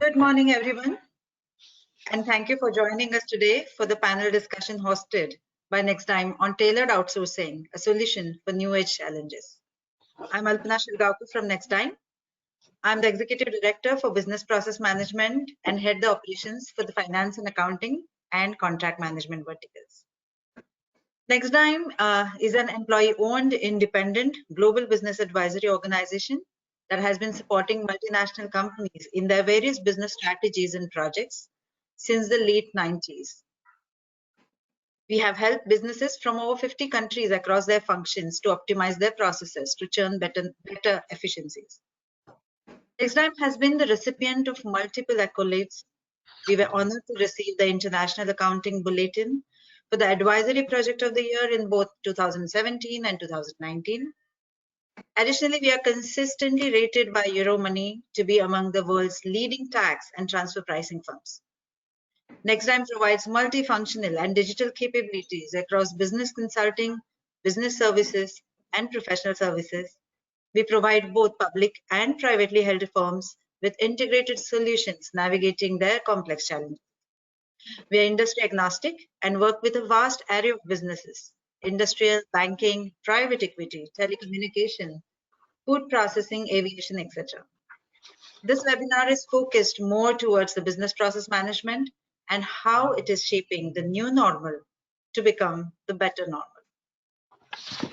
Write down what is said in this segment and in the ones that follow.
Good morning, everyone, and thank you for joining us today for the panel discussion hosted by Nexdigm on tailored outsourcing, a solution for new age challenges. I'm Alpana Shilgaonkar from Nexdigm. I'm the Executive Director for Business Process Management and head the operations for the finance and accounting and contract management verticals. Nexdigm is an employee-owned, independent, global business advisory organization that has been supporting multinational companies in their various business strategies and projects since the late 90s. We have helped businesses from over 50 countries across their functions to optimize their processes to churn better efficiencies. Nexdigm has been the recipient of multiple accolades. We were honored to receive the International Accounting Bulletin for the Advisory Project of the Year in both 2017 and 2019. Additionally, we are consistently rated by Euromoney to be among the world's leading tax and transfer pricing firms. Nexdigm provides multifunctional and digital capabilities across business consulting, business services, and professional services. We provide both public and privately held firms with integrated solutions navigating their complex challenges. We are industry agnostic and work with a vast array of businesses: industrial, banking, private equity, telecommunication, food processing, aviation, etc. This webinar is focused more towards the business process management and how it is shaping the new normal to become the better normal.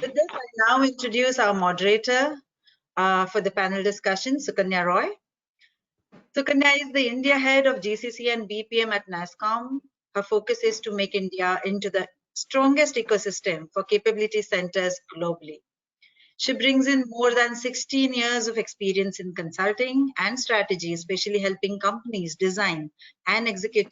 With this, I now introduce our moderator for the panel discussion, Sukanya Roy. Sukanya is the India head of GCC and BPM at NASSCOM. Her focus is to make India into the strongest ecosystem for capability centers globally. She brings in more than 16 years of experience in consulting and strategy, especially helping companies design and execute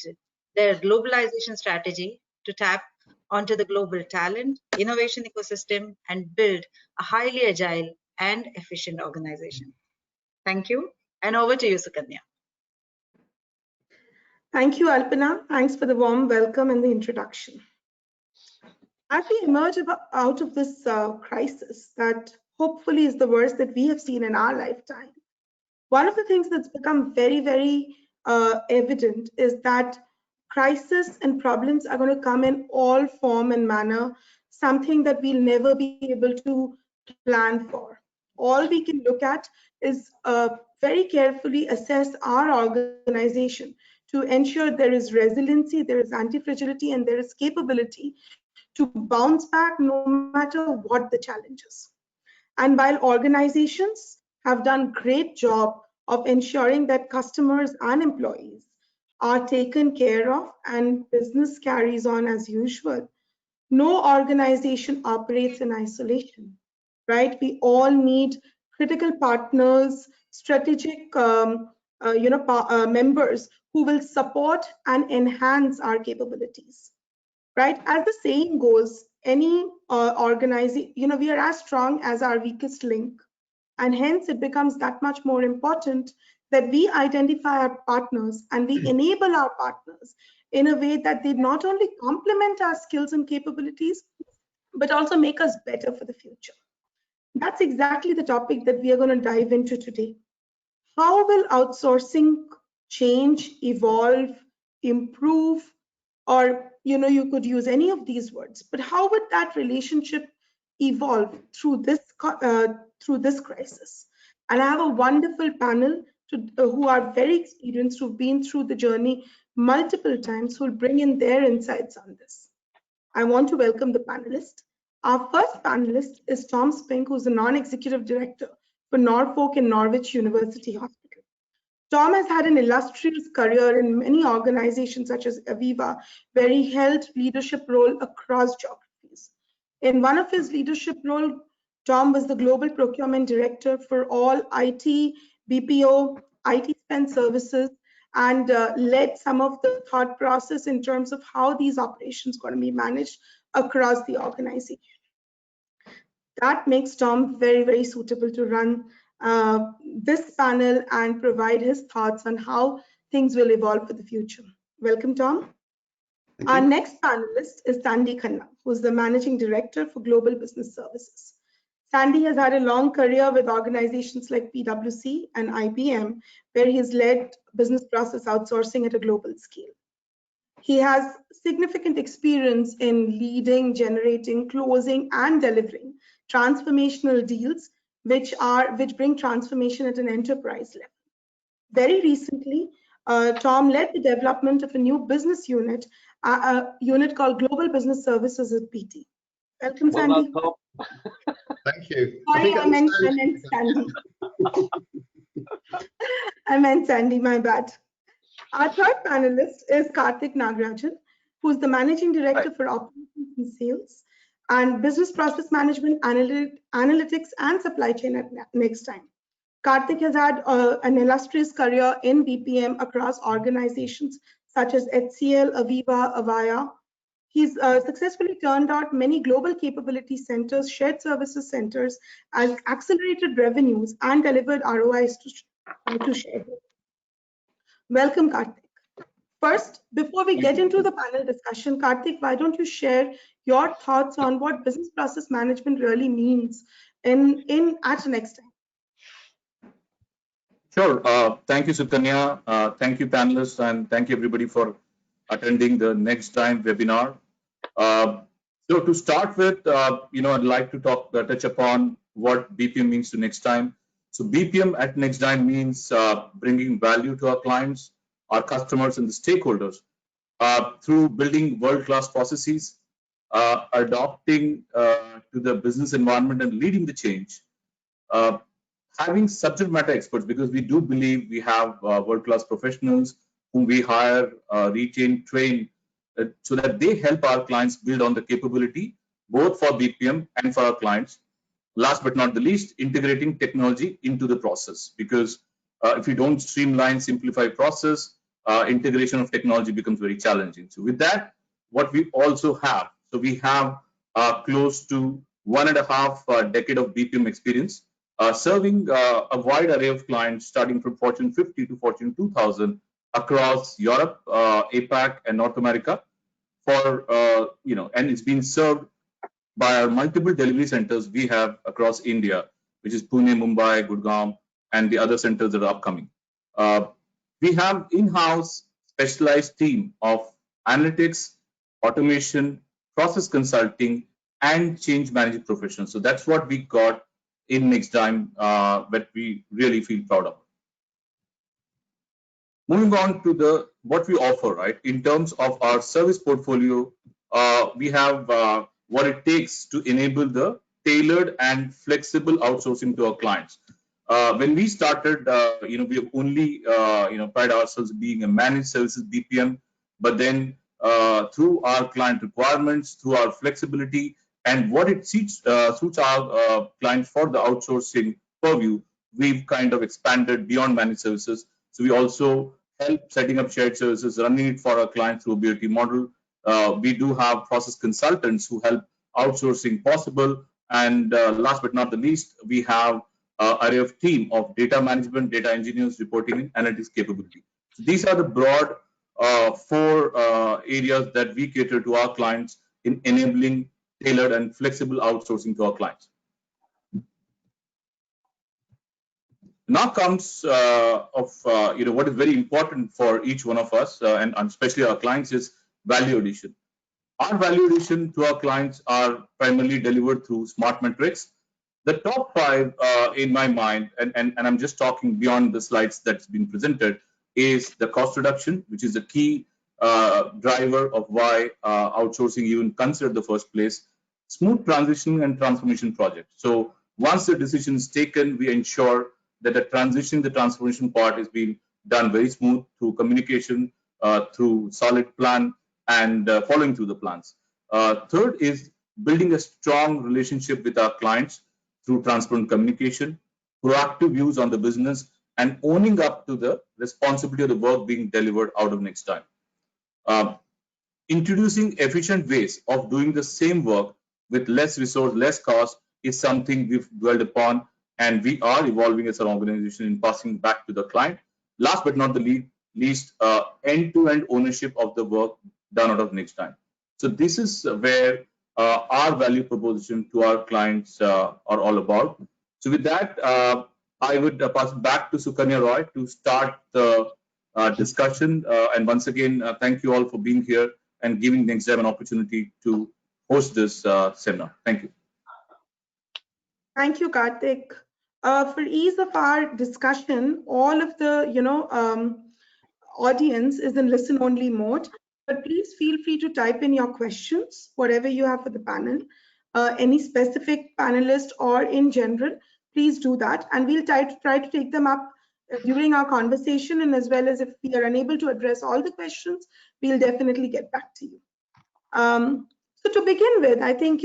their globalization strategy to tap onto the global talent, innovation ecosystem, and build a highly agile and efficient organization. Thank you, and over to you, Sukanya. Thank you, Alpana. Thanks for the warm welcome and the introduction. As we emerge out of this crisis that hopefully is the worst that we have seen in our lifetime, one of the things that's become very, very evident is that crisis and problems are going to come in all form and manner, something that we'll never be able to plan for. All we can look at is very carefully assess our organization to ensure there is resiliency, there is anti-fragility, and there is capability to bounce back no matter what the challenges. And while organizations have done a great job of ensuring that customers and employees are taken care of and business carries on as usual, no organization operates in isolation, right? We all need critical partners, strategic members who will support and enhance our capabilities, right? As the saying goes, any organization, we are as strong as our weakest link, and hence it becomes that much more important that we identify our partners and we enable our partners in a way that they not only complement our skills and capabilities, but also make us better for the future. That's exactly the topic that we are going to dive into today. How will outsourcing change, evolve, improve, or you could use any of these words, but how would that relationship evolve through this crisis? And I have a wonderful panel who are very experienced, who've been through the journey multiple times, who will bring in their insights on this. I want to welcome the panelists. Our first panelist is Tom Spink, who's a non-executive director for Norfolk and Norwich University Hospital. Tom has had an illustrious career in many organizations such as Aviva, where he held leadership role across geographies. In one of his leadership roles, Tom was the global procurement director for all IT, BPO, IT spend services, and led some of the thought process in terms of how these operations are going to be managed across the organization. That makes Tom very, very suitable to run this panel and provide his thoughts on how things will evolve for the future. Welcome, Tom. Our next panelist is Sandy Khanna, who is the Managing Director for Global Business Services. Sandy has had a long career with organizations like PwC and IBM, where he's led business process outsourcing at a global scale. He has significant experience in leading, generating, closing, and delivering transformational deals, which bring transformation at an enterprise level. Very recently, Tom led the development of a new business unit, a unit called Global Business Services at BT. Welcome, Sandy. Well, thank you. Sorry, I meant Sandy. I meant Sandy, my bad. Our third panelist is Karthik Nagarajan, who's the Managing Director for Operations and Sales and Business Process Management, Analytics, and Supply Chain at Nexdigm. Karthik has had an illustrious career in BPM across organizations such as HCL, Aviva, Avaya. He's successfully turned out many global capability centers, shared services centers, as accelerated revenues and delivered ROIs to shareholders. Welcome, Karthik. First, before we get into the panel discussion, Karthik, why don't you share your thoughts on what business process management really means at Nexdigm? Sure. Thank you, Sukanya. Thank you, panelists, and thank you, everybody, for attending the Nexdigm webinar. So to start with, I'd like to touch upon what BPM means to Nexdigm. So BPM at Nexdigm means bringing value to our clients, our customers, and the stakeholders through building world-class processes, adopting to the business environment, and leading the change. Having subject matter experts, because we do believe we have world-class professionals whom we hire, retain, train, so that they help our clients build on the capability, both for BPM and for our clients. Last but not the least, integrating technology into the process, because if you don't streamline, simplify process, integration of technology becomes very challenging. So with that, what we also have, so we have close to 1.5 decade of BPM experience, serving a wide array of clients, starting from Fortune 50 to Fortune 2000 across Europe, APAC, and North America. And it's been served by our multiple delivery centers we have across India, which is Pune, Mumbai, Gurgaon, and the other centers that are upcoming. We have in-house specialized team of analytics, automation, process consulting, and change management professionals. So that's what we got in Nexdigm that we really feel proud of. Moving on to what we offer, right? In terms of our service portfolio, we have what it takes to enable the tailored and flexible outsourcing to our clients. When we started, we only pride ourselves being a managed services BPM, but then through our client requirements, through our flexibility, and what it suits our clients for the outsourcing purview, we've kind of expanded beyond managed services. So we also help setting up shared services, running it for our clients through a BOT model. We do have process consultants who help outsourcing possible. And last but not the least, we have an array of team of data management, data engineers, reporting, and analytics capability. So these are the broad 4 areas that we cater to our clients in enabling tailored and flexible outsourcing to our clients. Now comes what is very important for each one of us, and especially our clients, is value addition. Our value addition to our clients are primarily delivered through smart metrics. The top 5 in my mind, and I'm just talking beyond the slides that's been presented, is the cost reduction, which is a key driver of why outsourcing even considered the first place. Smooth transition and transformation project. So once the decision is taken, we ensure that the transformation part is being done very smooth through communication, through solid plan, and following through the plans. Third is building a strong relationship with our clients through transparent communication, proactive views on the business, and owning up to the responsibility of the work being delivered out of Nexdigm. Introducing efficient ways of doing the same work with less resource, less cost is something we've dwelled upon, and we are evolving as an organization in passing back to the client. Last but not the least, end-to-end ownership of the work done out of Nexdigm. So this is where our value proposition to our clients are all about. So with that, I would pass it back to Sukanya Roy to start the discussion. And once again, thank you all for being here and giving Nexdigm an opportunity to host this seminar. Thank you. Thank you, Karthik. For ease of our discussion, all of the audience is in listen-only mode. But please feel free to type in your questions, whatever you have for the panel, any specific panelist or in general, please do that. And we'll try to take them up during our conversation, and as well as if we are unable to address all the questions, we'll definitely get back to you. So to begin with, I think,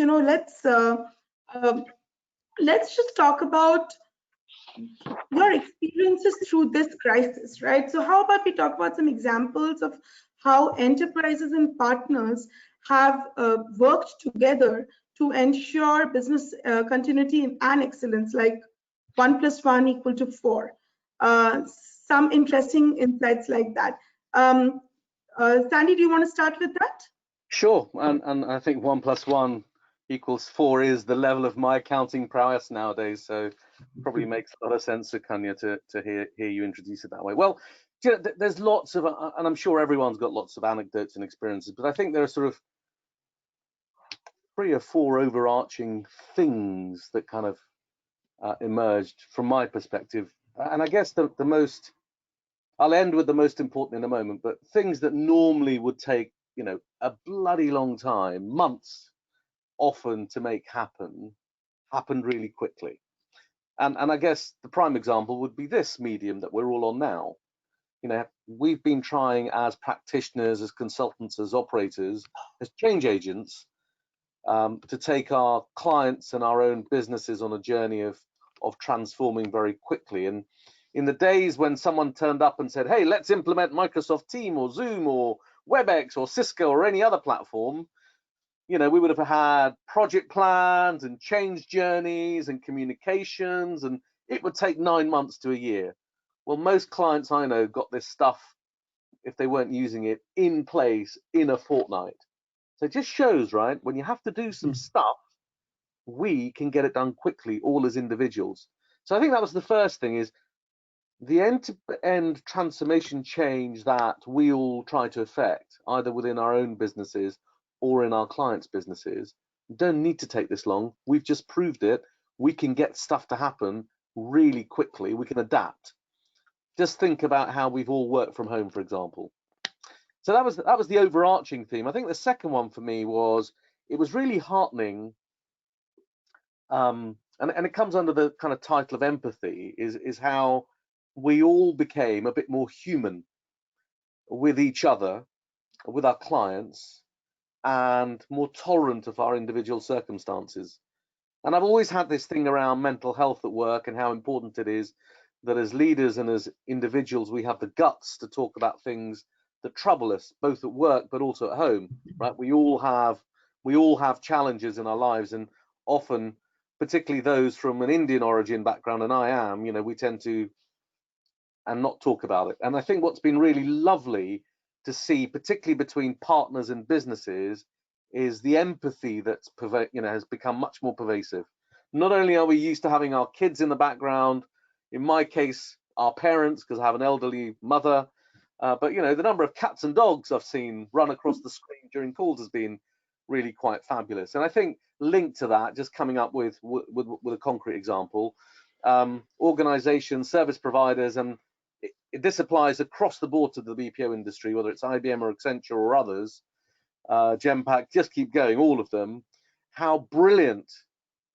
let's just talk about your experiences through this crisis, right? So how about we talk about some examples of how enterprises and partners have worked together to ensure business continuity and excellence, like 1 + 1 = 4. Some interesting insights like that. Sandy, do you want to start with that? Sure, and I think 1 + 1 = 4 is the level of my accounting prowess nowadays, so probably makes a lot of sense, Sukanya, to hear you introduce it that way. Well, you know, there's lots of, and I'm sure everyone's got lots of anecdotes and experiences, but I think there are sort of 3 or 4 overarching things that kind of emerged from my perspective. And I guess the most, I'll end with the most important in a moment, but things that normally would take, you know, a bloody long time, months often to make happen, happened really quickly. And I guess the prime example would be this medium that we're all on now. You know, we've been trying as practitioners, as consultants, as operators, as change agents, to take our clients and our own businesses on a journey of transforming very quickly. And in the days when someone turned up and said, hey, let's implement Microsoft Teams or Zoom or WebEx or Cisco or any other platform, you know, we would have had project plans and change journeys and communications, and it would take 9 months to a year. Well, most clients I know got this stuff, if they weren't using it, in place in a fortnight. So it just shows, right, when you have to do some stuff, we can get it done quickly, all as individuals. So I think that was the first thing, is the end-to-end transformation change that we all try to affect, either within our own businesses or in our clients' businesses, don't need to take this long. We've just proved it. We can get stuff to happen really quickly. We can adapt. Just think about how we've all worked from home, for example. So that was the overarching theme. I think the second one for me was, it was really heartening, and it comes under the kind of title of empathy, is how we all became a bit more human with each other, with our clients, and more tolerant of our individual circumstances. And I've always had this thing around mental health at work and how important it is that as leaders and as individuals, we have the guts to talk about things that trouble us, both at work but also at home, right? We all have challenges in our lives, and often, particularly those from an Indian origin background, and I am, you know, we tend to and not talk about it. And I think what's been really lovely to see, particularly between partners and businesses, is the empathy that's has become much more pervasive. Not only are we used to having our kids in the background, in my case, our parents, because I have an elderly mother, but you know, the number of cats and dogs I've seen run across the screen during calls has been really quite fabulous. And I think linked to that, just coming up with a concrete example, organizations, service providers, and this applies across the board to the BPO industry, whether it's IBM or Accenture or others, Genpact, just keep going, all of them, how brilliant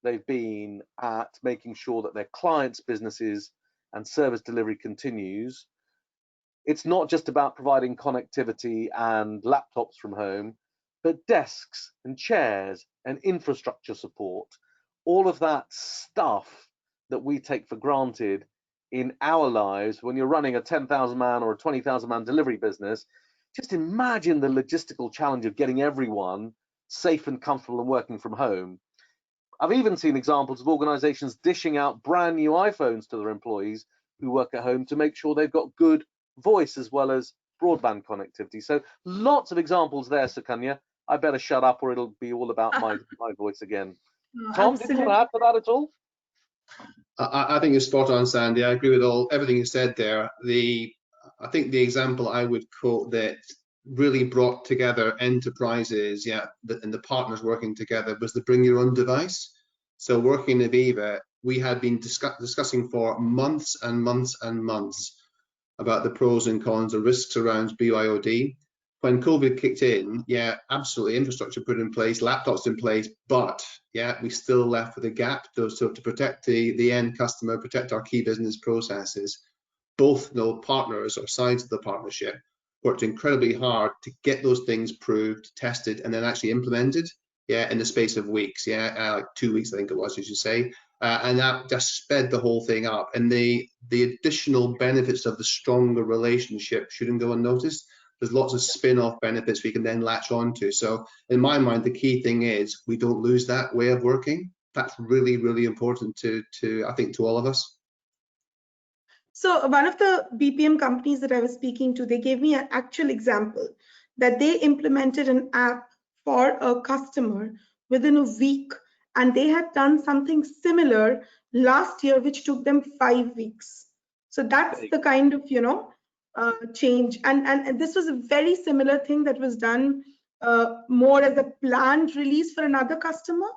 they've been at making sure that their clients' businesses and service delivery continues. It's not just about providing connectivity and laptops from home, but desks and chairs and infrastructure support, all of that stuff that we take for granted in our lives. When you're running a 10,000 man or a 20,000 man delivery business, just imagine the logistical challenge of getting everyone safe and comfortable and working from home. I've even seen examples of organizations dishing out brand new iPhones to their employees who work at home to make sure they've got good voice as well as broadband connectivity. So lots of examples there, Sukanya. I better shut up or it'll be all about my voice again. No, Tom, did you want to add to that at all? I think you're spot on, Sandy. I agree with everything you said there. I think the example I would quote that really brought together enterprises, and the partners working together was the bring your own device. So working in Aviva, we had been discussing for months and months and months about the pros and cons, the risks around BYOD. When COVID kicked in, absolutely, infrastructure put in place, laptops in place, but we still left with a gap. So to protect the end customer, protect our key business processes, both partners or sides of the partnership worked incredibly hard to get those things proved, tested, and then actually implemented. In the space of weeks. Like 2 weeks, I think it was, as you say. And that just sped the whole thing up. And the additional benefits of the stronger relationship shouldn't go unnoticed. There's lots of spin-off benefits we can then latch onto. So in my mind, the key thing is we don't lose that way of working. That's really, really important to I think, to all of us. So one of the BPM companies that I was speaking to, they gave me an actual example that they implemented an app for a customer within a week, and they had done something similar last year, which took them 5 weeks. So that's the kind of, change. And this was a very similar thing that was done more as a planned release for another customer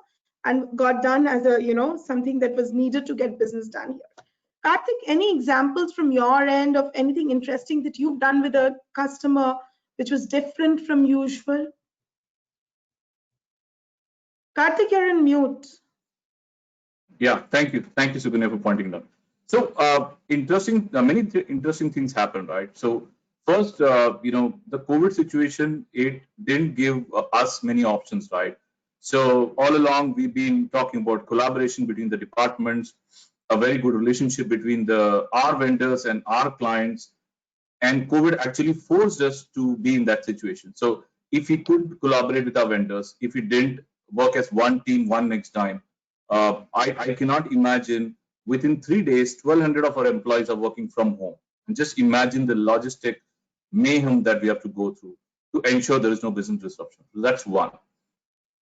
and got done as a, something that was needed to get business done here. Karthik, any examples from your end of anything interesting that you've done with a customer which was different from usual? Karthik, you're on mute. Yeah, thank you. Thank you, Sukanya, for pointing it out. So many interesting things happened, right? So first, the COVID situation, it didn't give us many options, right? So all along, we've been talking about collaboration between the departments, a very good relationship between our vendors and our clients. And COVID actually forced us to be in that situation. So if we could collaborate with our vendors, if we didn't work as one team, one Nexdigm, I cannot imagine within 3 days, 1,200 of our employees are working from home. And just imagine the logistic mayhem that we have to go through to ensure there is no business disruption. So that's one.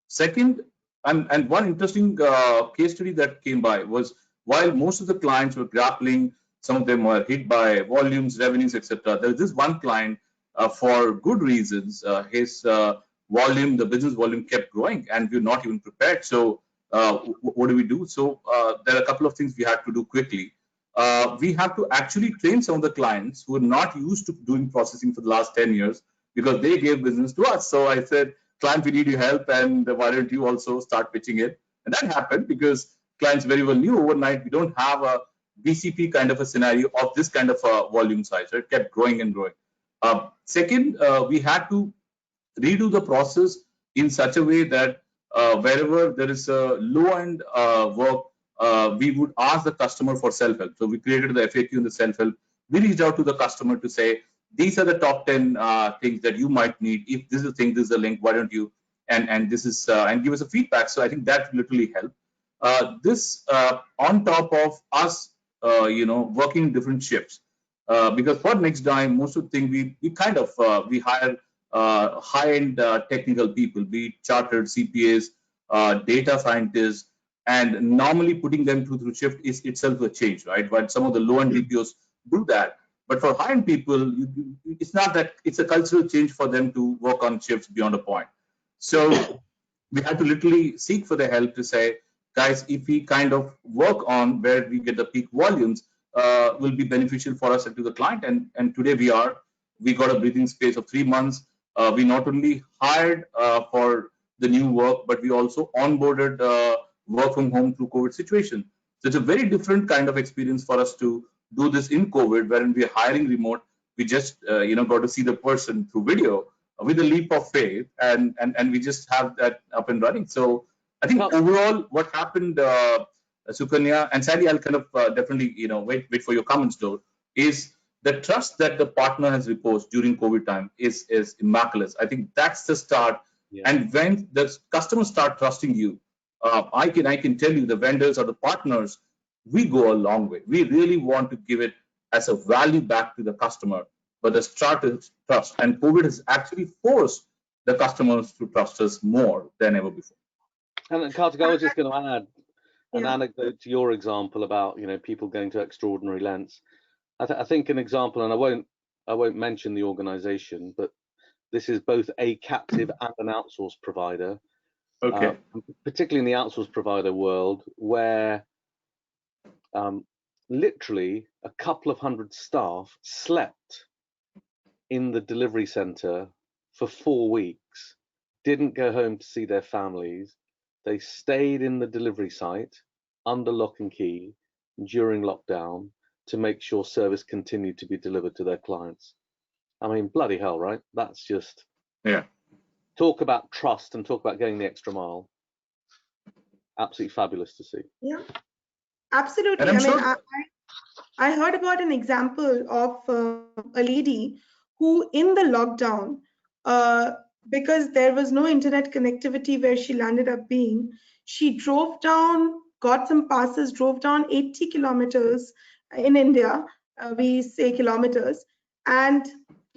Second, and one interesting case study that came by was while most of the clients were grappling, some of them were hit by volumes, revenues, etc. There was this one client, for good reasons, his volume, the business volume kept growing, and we were not even prepared. So what do we do? So there are a couple of things we had to do quickly. We have to actually train some of the clients who are not used to doing processing for the last 10 years because they gave business to us. So I said, client, we need your help, and why don't you also start pitching it? And that happened because clients very well knew overnight we don't have a BCP kind of a scenario of this kind of a volume size. So it kept growing and growing. Second, we had to redo the process in such a way that wherever there is a low-end work, we would ask the customer for self-help. So we created the FAQ and the self-help. We reached out to the customer to say, these are the top 10 things that you might need. If this is a thing, this is a link, why don't you? And this is and give us a feedback. So I think that literally helped. This on top of us, working in different shifts. Because for Nexdigm, most of the thing we kind of we hire high-end technical people, be it chartered CPAs, data scientists, and normally putting them through shift is itself a change, right? But some of the low-end DPOs do that. But for high-end people, it's not that, it's a cultural change for them to work on shifts beyond a point. So we had to literally seek for the help to say, guys, if we kind of work on where we get the peak volumes, will be beneficial for us and to the client. And today we got a breathing space of 3 months. We not only hired for the new work, but we also onboarded work from home through COVID situation. So it's a very different kind of experience for us to do this in COVID, wherein we are hiring remote. We just got to see the person through video with a leap of faith, and we just have that up and running. So I think overall, what happened, Sukanya and Sally, I'll kind of definitely wait for your comments though, is the trust that the partner has reposed during COVID time is immaculate. I think that's the start. Yeah. And when the customers start trusting you, I can tell you the vendors or the partners, we go a long way. We really want to give it as a value back to the customer, but the start is trust. And COVID has actually forced the customers to trust us more than ever before. And Kartik, I was just going to add an Yeah. anecdote to your example about people going to extraordinary lengths. I think an example, and I won't mention the organization, but this is both a captive and an outsourced provider. Okay. Particularly in the outsourced provider world, where literally a couple of hundred staff slept in the delivery center for 4 weeks, didn't go home to see their families. They stayed in the delivery site under lock and key during lockdown to make sure service continued to be delivered to their clients. I mean, bloody hell, right? That's just, Yeah. talk about trust and talk about going the extra mile. Absolutely fabulous to see. Yeah, absolutely. And I'm I mean, sure. I heard about an example of a lady who, in the lockdown, because there was no internet connectivity where she landed up being, she drove down, got some passes, drove down 80 kilometers in India, we say kilometers, and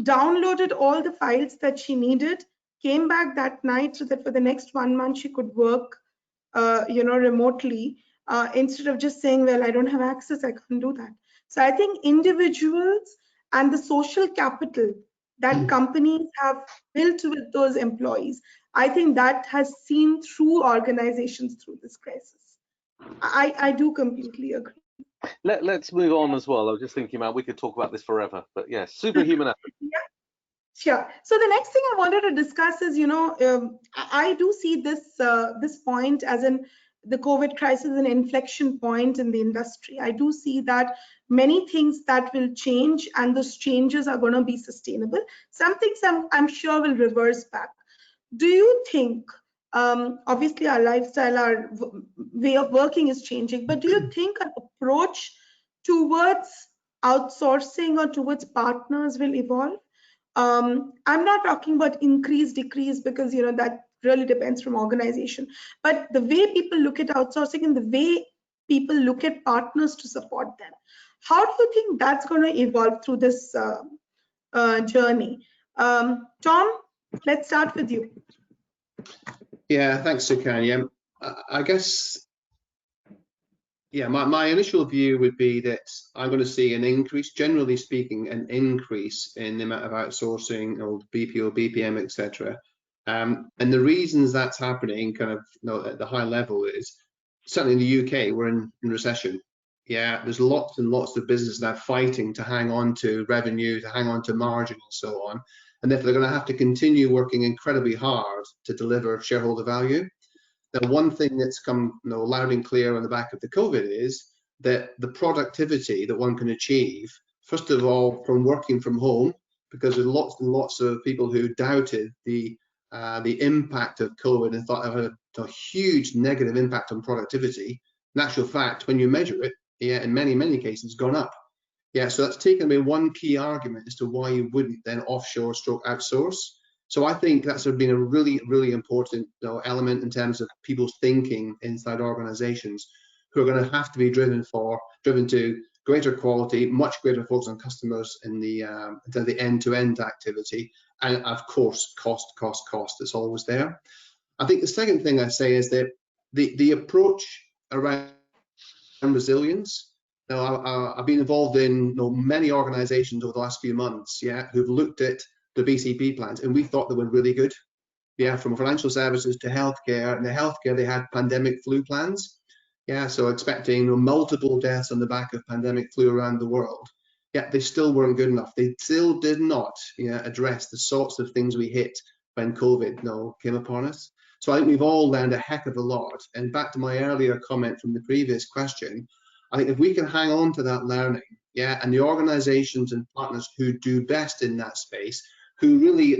downloaded all the files that she needed, came back that night so that for the next 1 month she could work remotely, instead of just saying, well, I don't have access, I can't do that. So I think individuals and the social capital that companies have built with those employees, I think that has seen through organizations through this crisis. I do completely agree. Let's move on as well. I was just thinking about, we could talk about this forever, but yes, superhuman effort. Yeah. Sure. So the next thing I wanted to discuss is, I do see this point as in the COVID crisis, an inflection point in the industry. I do see that many things that will change, and those changes are going to be sustainable. Some things I'm sure will reverse back. Do you think, obviously our lifestyle, our way of working is changing, but do you think an approach towards outsourcing or towards partners will evolve? I'm not talking about increase, decrease, because that really depends from organization. But the way people look at outsourcing and the way people look at partners to support them, how do you think that's going to evolve through this journey? Tom, let's start with you. Yeah, thanks, Sukanya. I guess, yeah, my initial view would be that I'm going to see an increase, generally speaking, an increase in the amount of outsourcing or BPO, BPM, etc. And the reasons that's happening, kind of, at the high level, is certainly in the UK, we're in recession. Yeah, there's lots and lots of business now fighting to hang on to revenue, to hang on to margin, and so on. And therefore, they're going to have to continue working incredibly hard to deliver shareholder value. Now, one thing that's come loud and clear on the back of the COVID is that the productivity that one can achieve, first of all, from working from home, because there's lots and lots of people who doubted the impact of COVID and thought it had a huge negative impact on productivity. In actual fact, when you measure it, yeah, in many, many cases, gone up. Yeah, so that's taken away one key argument as to why you wouldn't then offshore stroke outsource. So I think that's been a really, really important element in terms of people's thinking inside organizations who are going to have to be driven to greater quality, much greater focus on customers in the end-to-end activity, and of course, cost that's always there. I think the second thing I'd say is that the approach around resilience. Now, I've been involved in many organizations over the last few months, yeah, who've looked at the BCP plans, and we thought they were really good. Yeah, from financial services to healthcare. In the healthcare, they had pandemic flu plans. Yeah, so expecting multiple deaths on the back of pandemic flu around the world. Yeah, they still weren't good enough. They still did not address the sorts of things we hit when COVID came upon us. So I think we've all learned a heck of a lot. And back to my earlier comment from the previous question, I think if we can hang on to that learning, yeah, and the organizations and partners who do best in that space, who really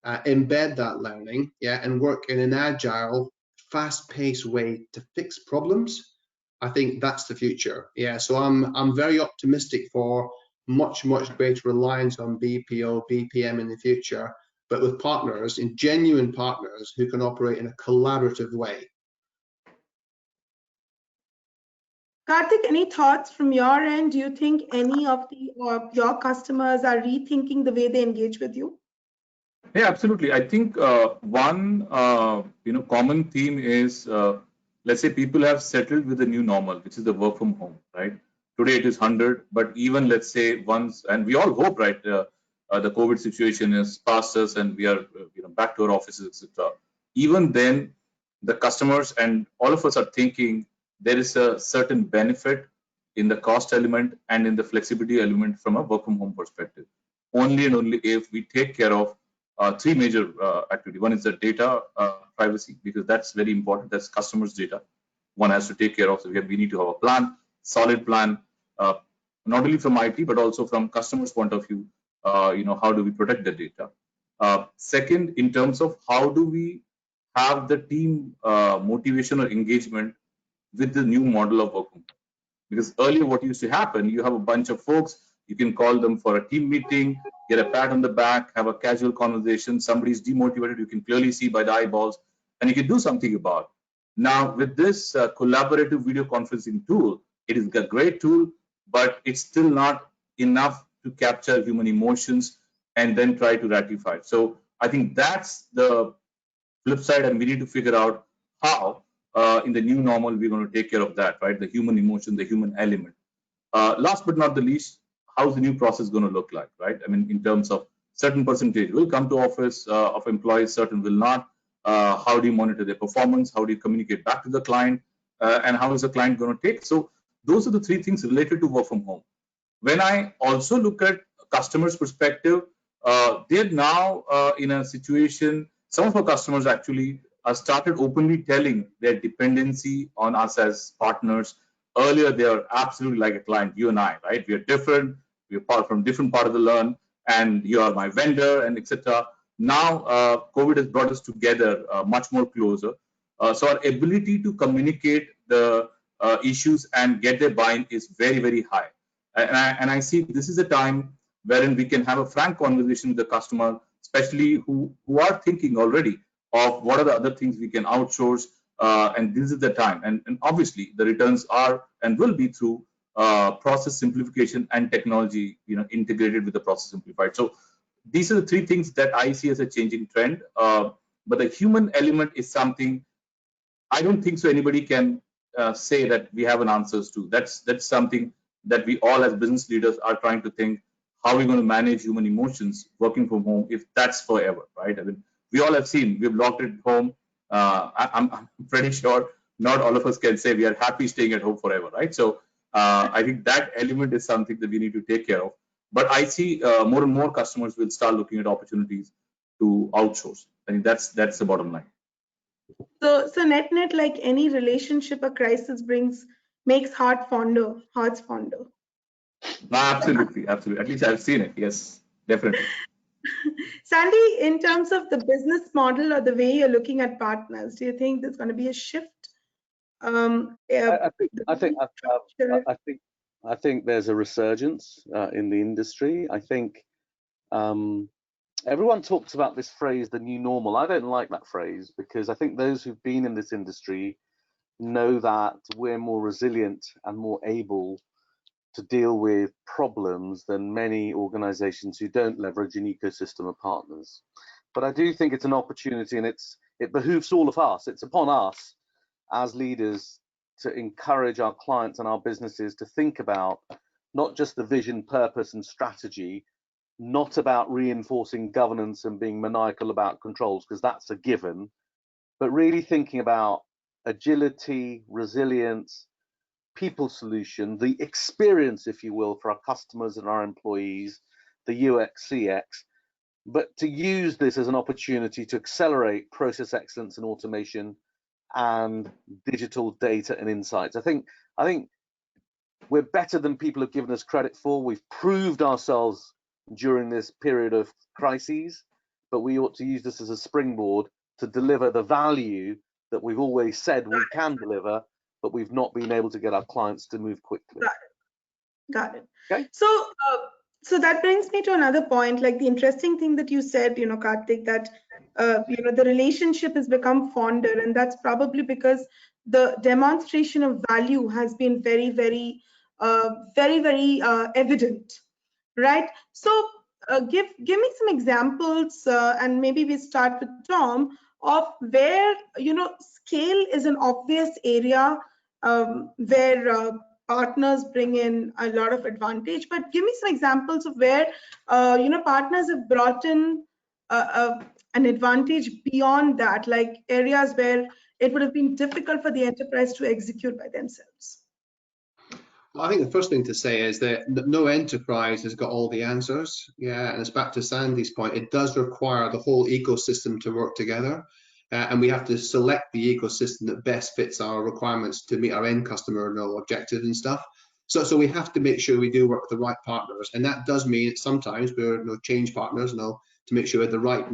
embed that learning, yeah, and work in an agile, fast-paced way to fix problems, I think that's the future. Yeah, so I'm very optimistic for much greater reliance on BPO, BPM in the future, but with partners, in genuine partners who can operate in a collaborative way. Kartik, any thoughts from your end? Do you think any of your customers are rethinking the way they engage with you? Yeah, absolutely. I think one common theme is let's say people have settled with the new normal, which is the work from home, right? Today it is 100, but even let's say once, and we all hope, right, the COVID situation is past us and we are back to our offices, etc. Even then, the customers and all of us are thinking there is a certain benefit in the cost element and in the flexibility element from a work from home perspective. Only and only if we take care of three major activity. One is the data privacy, because that's very important. That's customers' data. One has to take care of. So we need to have a plan, solid plan, uh, not only from IT but also from customers' point of view. How do we protect the data? Second, in terms of how do we have the team motivation or engagement with the new model of work. Because earlier, what used to happen, you have a bunch of folks, you can call them for a team meeting, get a pat on the back, have a casual conversation. Somebody's demotivated, you can clearly see by the eyeballs, and you can do something about it. Now, with this collaborative video conferencing tool, it is a great tool, but it's still not enough to capture human emotions and then try to ratify it. So I think that's the flip side, and we need to figure out how in the new normal we're going to take care of that, right? The human emotion, the human element. Last but not the least, how's the new process going to look like, right? I mean, in terms of certain percentage will come to office of employees, certain will not. How do you monitor their performance? How do you communicate back to the client? And how is the client going to take? So those are the three things related to work from home. When I also look at customers' perspective, they're now in a situation, some of our customers actually started openly telling their dependency on us as partners. Earlier, they are absolutely like a client, you and I, right? We are different, we are part from different part of the learn, and you are my vendor, and etc. Now, COVID has brought us together much more closer. So our ability to communicate the issues and get their buy-in is very, very high. And I see this is a time wherein we can have a frank conversation with the customer, especially who are thinking already of what are the other things we can outsource, and this is the time. And obviously, the returns are and will be through process simplification and technology, integrated with the process simplified. So these are the three things that I see as a changing trend. But the human element is something I don't think so anybody can say that we have an answers to. That's something that we all as business leaders are trying to think, how are we going to manage human emotions working from home if that's forever, right? I mean, we all have seen, we've locked it home. I'm pretty sure not all of us can say we are happy staying at home forever, right? So I think that element is something that we need to take care of. But I see more and more customers will start looking at opportunities to outsource. I think that's the bottom line. So net, like any relationship, a crisis makes hearts fonder. No, absolutely. At least I've seen it. Yes, definitely. Sandy, in terms of the business model or the way you're looking at partners, do you think there's going to be a shift? I think there's a resurgence in the industry. I think everyone talks about this phrase, the new normal. I don't like that phrase because I think those who've been in this industry know that we're more resilient and more able to deal with problems than many organizations who don't leverage an ecosystem of partners. But I do think it's an opportunity, and it behooves all of us. It's upon us as leaders to encourage our clients and our businesses to think about not just the vision, purpose, and strategy, not about reinforcing governance and being maniacal about controls, because that's a given, but really thinking about agility, resilience, people solution, the experience, if you will, for our customers and our employees, the UX, CX, but to use this as an opportunity to accelerate process excellence and automation and digital data and insights. I think we're better than people have given us credit for. We've proved ourselves during this period of crises, but we ought to use this as a springboard to deliver the value that we've always said we can deliver, but we've not been able to get our clients to move quickly. Got it. Okay. So that brings me to another point, like the interesting thing that you said, Karthik, that the relationship has become fonder, and that's probably because the demonstration of value has been very, very evident, right? So give me some examples, and maybe we start with Tom, of where scale is an obvious area where partners bring in a lot of advantage. But give me some examples of where partners have brought in an advantage beyond that, like areas where it would have been difficult for the enterprise to execute by themselves. I think the first thing to say is that no enterprise has got all the answers. Yeah, and it's back to Sandy's point. It does require the whole ecosystem to work together, and we have to select the ecosystem that best fits our requirements to meet our end customer objectives and stuff. So we have to make sure we do work with the right partners, and that does mean sometimes we're change partners, to make sure we have the right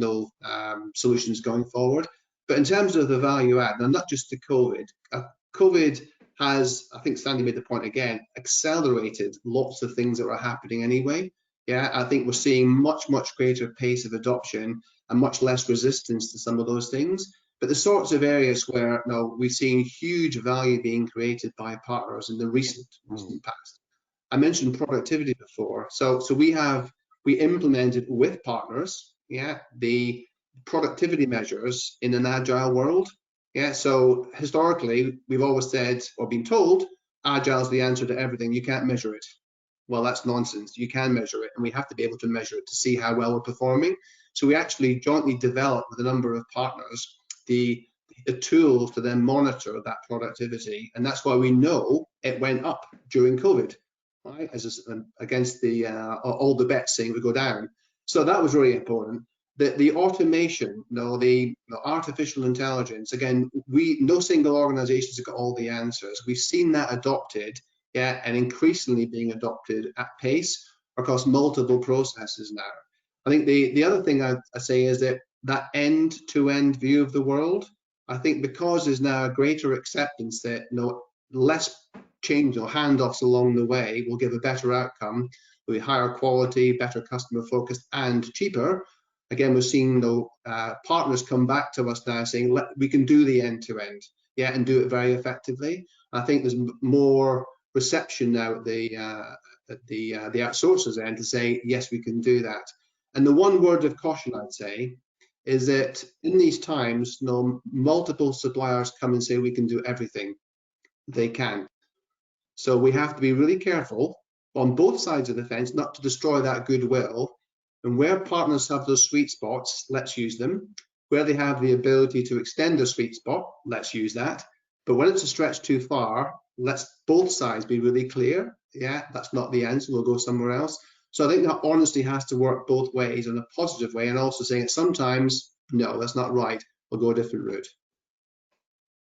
solutions going forward. But in terms of the value add, and not just the COVID has, I think Sandy made the point again, accelerated lots of things that were happening anyway. Yeah, I think we're seeing much greater pace of adoption and much less resistance to some of those things. But the sorts of areas where we've seen huge value being created by partners in the recent past. I mentioned productivity before. So we implemented with partners, the productivity measures in an agile world. Yeah, so historically, we've always said or been told, agile is the answer to everything. You can't measure it. Well, that's nonsense. You can measure it, and we have to be able to measure it to see how well we're performing. So we actually jointly developed with a number of partners the tools to then monitor that productivity, and that's why we know it went up during COVID, right? Against all the bets saying it would go down. So that was really important. The automation, the artificial intelligence, again, no single organization has got all the answers. We've seen that adopted, and increasingly being adopted at pace across multiple processes now. I think the other thing I say is that end-to-end view of the world, I think because there's now a greater acceptance that less change or handoffs along the way will give a better outcome, will be higher quality, better customer focused, and cheaper. Again, we're seeing partners come back to us now saying, we can do the end-to-end, and do it very effectively. I think there's more reception now at the outsourcers end to say, yes, we can do that. And the one word of caution I'd say is that in these times, multiple suppliers come and say we can do everything. They can't. So we have to be really careful on both sides of the fence not to destroy that goodwill. And where partners have those sweet spots, let's use them. Where they have the ability to extend their sweet spot, let's use that. But when it's a stretch too far, let's both sides be really clear. Yeah, that's not the answer. We'll go somewhere else. So I think that honesty has to work both ways in a positive way, and also saying that sometimes, no, that's not right. We'll go a different route.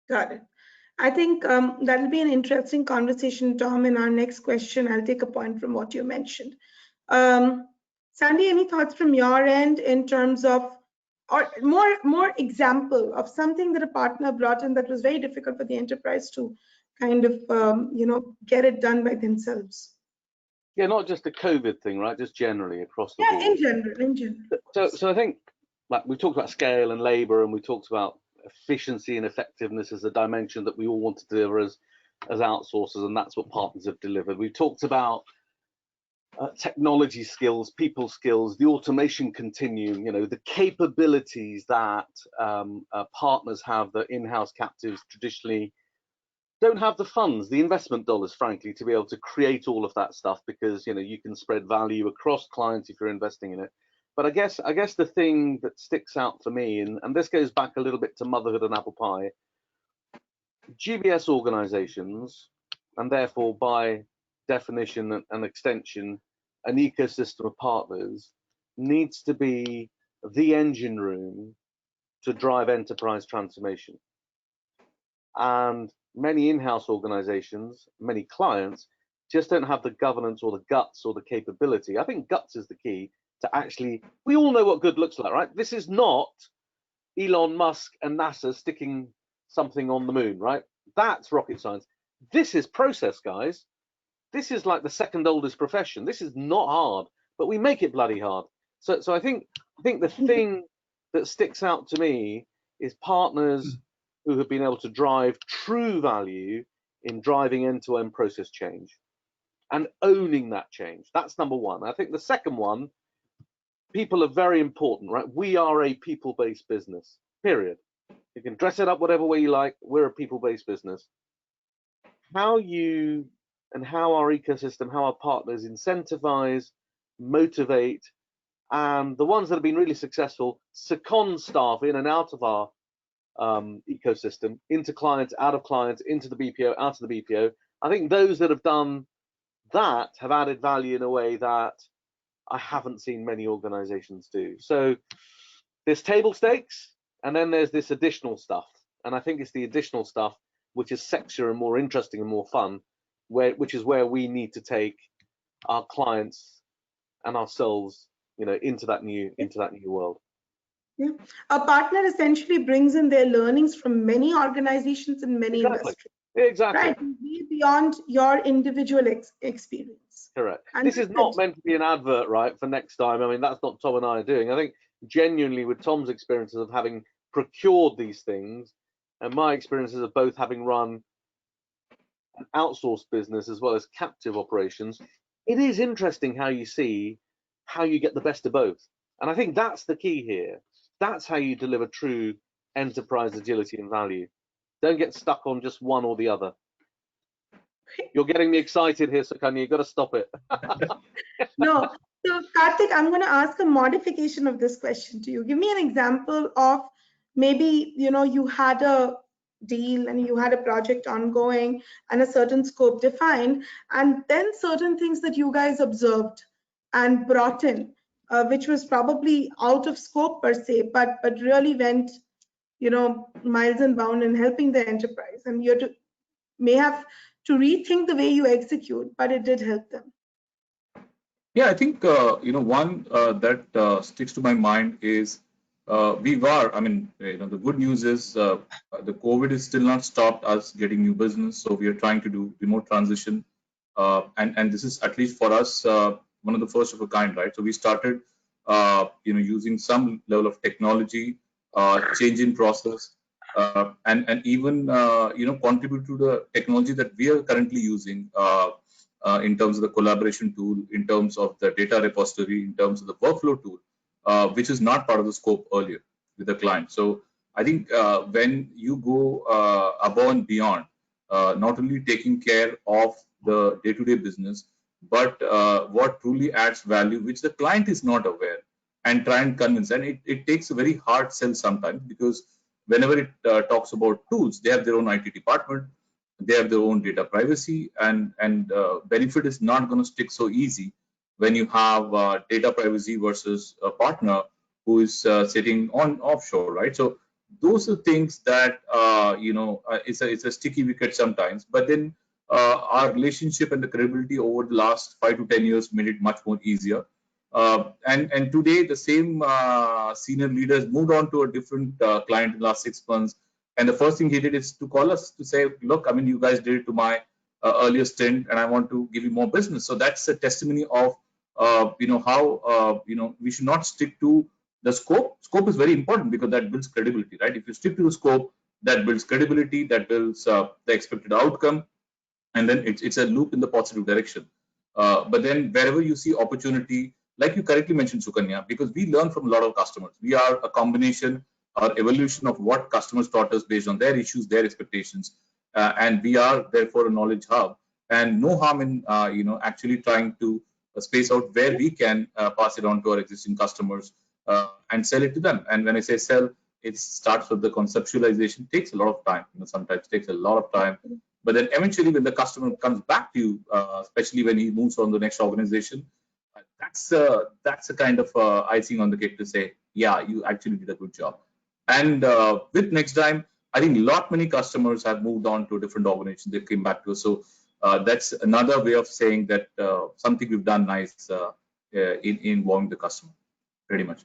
Got it. I think that'll be an interesting conversation, Tom. In our next question, I'll take a point from what you mentioned. Sandy, any thoughts from your end in terms of, or more example of something that a partner brought in that was very difficult for the enterprise to kind of get it done by themselves? Yeah, not just a COVID thing, right? Just generally across the board. Yeah, in general. So I think, like, we talked about scale and labor, and we talked about efficiency and effectiveness as a dimension that we all want to deliver as outsourcers, and that's what partners have delivered. We've talked about technology skills, people skills, the automation continuum, the capabilities that partners have that in-house captives traditionally don't have the funds, the investment dollars, frankly, to be able to create all of that stuff, because you can spread value across clients if you're investing in it. But I guess the thing that sticks out for me, and this goes back a little bit to motherhood and apple pie, GBS organizations, and therefore by definition and extension, an ecosystem of partners, needs to be the engine room to drive enterprise transformation. And many in-house organizations, many clients, just don't have the governance or the guts or the capability. I think guts is the key to actually, we all know what good looks like, right? This is not Elon Musk and NASA sticking something on the moon, right? That's rocket science. This is process, guys. This is like the second oldest profession. This is not hard, but we make it bloody hard. So I think the thing that sticks out to me is partners who have been able to drive true value in driving end-to-end process change and owning that change. That's number one. I think the second one people are very important, right? We are a people-based business, period. You can dress it up whatever way you like. We're a people-based business. How you and how our ecosystem, how our partners incentivize, motivate, and the ones that have been really successful second staff in and out of our ecosystem, into clients, out of clients, into the BPO, out of the BPO. I think those that have done that have added value in a way that I haven't seen many organizations do. So there's table stakes, and then there's this additional stuff. And I think it's the additional stuff which is sexier and more interesting and more fun, which is where we need to take our clients and ourselves, into that new world. Yeah, a partner essentially brings in their learnings from many organizations in many industries. Exactly. Right, be beyond your individual experience. Correct. And this is not meant to be an advert, right, for Nexdigm. I mean, that's not Tom and I are doing. I think genuinely with Tom's experiences of having procured these things and my experiences of both having run an outsourced business as well as captive operations, it is interesting how you see how you get the best of both. And I think that's the key here. That's how you deliver true enterprise agility and value. Don't get stuck on just one or the other. You're getting me excited here, Sukanya. You've got to stop it. No. So, Karthik, I'm going to ask a modification of this question to you. Give me an example of maybe, you had a deal and you had a project ongoing and a certain scope defined, and then certain things that you guys observed and brought in, which was probably out of scope per se, but really went, miles and bounds in helping the enterprise. And you may have to rethink the way you execute, but it did help them. Yeah, I think, one that sticks to my mind is the good news is the COVID is still not stopped us getting new business. So we are trying to do remote transition. And this is, at least for us, one of the first of a kind, right? So we started, using some level of technology, change in process, and even, contribute to the technology that we are currently using, in terms of the collaboration tool, in terms of the data repository, in terms of the workflow tool, which is not part of the scope earlier with the client. So I think when you go above and beyond, not only taking care of the day-to-day business, but what truly adds value, which the client is not aware, and try and convince. And it takes a very hard sell sometimes, because whenever it talks about tools, they have their own IT department, they have their own data privacy, and benefit is not going to stick so easy when you have data privacy versus a partner who is sitting on offshore, right? So those are things that it's a sticky wicket sometimes. But then our relationship and the credibility over the last 5 to 10 years made it much more easier. And today the same senior leaders moved on to a different client in the last 6 months. And the first thing he did is to call us to say, look, I mean, you guys did it to my earlier stint, and I want to give you more business. So that's a testimony of, how, we should not stick to the scope. Scope is very important because that builds credibility, right? If you stick to the scope, that builds credibility, that builds the expected outcome, and then it's a loop in the positive direction. But then wherever you see opportunity, like you correctly mentioned, Sukanya, because we learn from a lot of customers. We are a combination or evolution of what customers taught us based on their issues, their expectations, and we are therefore a knowledge hub. And no harm in actually trying to space out where we can pass it on to our existing customers and sell it to them. And when I say sell, it starts with the conceptualization. Takes a lot of time. Sometimes takes a lot of time. But then eventually, when the customer comes back to you, especially when he moves on to the next organization, that's a kind of icing on the cake to say, yeah, you actually did a good job. And with Nexdigm, I think many customers have moved on to a different organization. They came back to us. So that's another way of saying that something we've done nice in involving the customer, pretty much.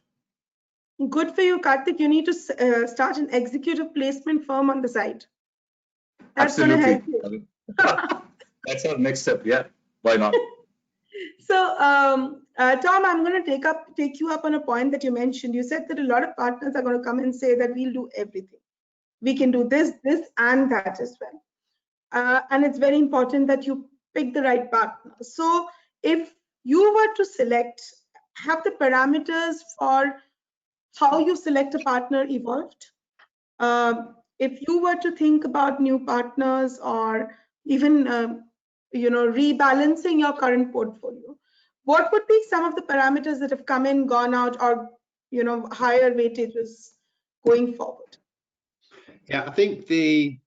Good for you, Karthik. You need to start an executive placement firm on the side. That's going to help you. That's our next step. Yeah, why not? So, Tom, I'm going to take you up on a point that you mentioned. You said that a lot of partners are going to come and say that we'll do everything. We can do this, and that as well. And it's very important that you pick the right partner. So if you were to select, have the parameters for how you select a partner evolved? If you were to think about new partners or even rebalancing your current portfolio, what would be some of the parameters that have come in, gone out, or higher weightages going forward? Yeah, I think the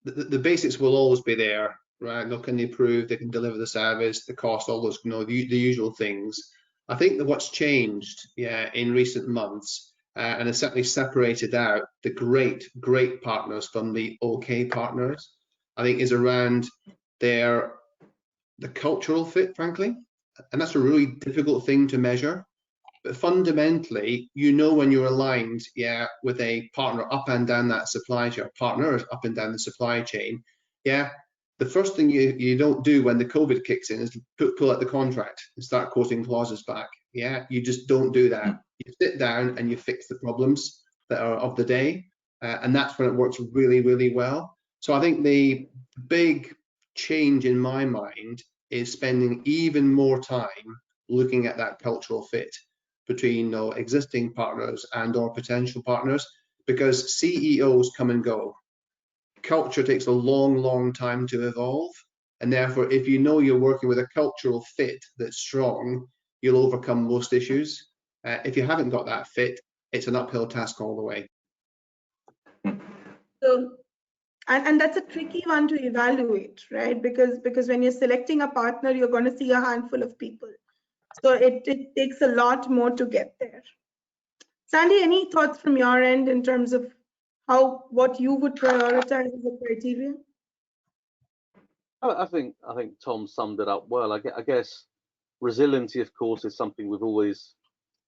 basics will always be there, right? Look, can they prove they can deliver the service, the cost, all those, the usual things. I think that what's changed, in recent months, and has certainly separated out the great partners from the okay partners, I think is around the cultural fit, frankly. And that's a really difficult thing to measure. But fundamentally, when you're aligned, with a partner up and down that supply chain, partners up and down the supply chain, the first thing you don't do when the COVID kicks in is pull out the contract and start quoting clauses back. You just don't do that. You sit down and you fix the problems that are of the day, and that's when it works really, really well. So I think the big change in my mind is spending even more time looking at that cultural fit between existing partners and or potential partners, because CEOs come and go. Culture takes a long time to evolve, and therefore if you're working with a cultural fit that's strong, you'll overcome most issues. If you haven't got that fit, it's an uphill task all the way. So, and that's a tricky one to evaluate, right? Because when you're selecting a partner, you're going to see a handful of people. So it takes a lot more to get there. Sandy, any thoughts from your end in terms of what you would prioritize as a criteria? I think Tom summed it up well. I guess resiliency, of course, is something we've always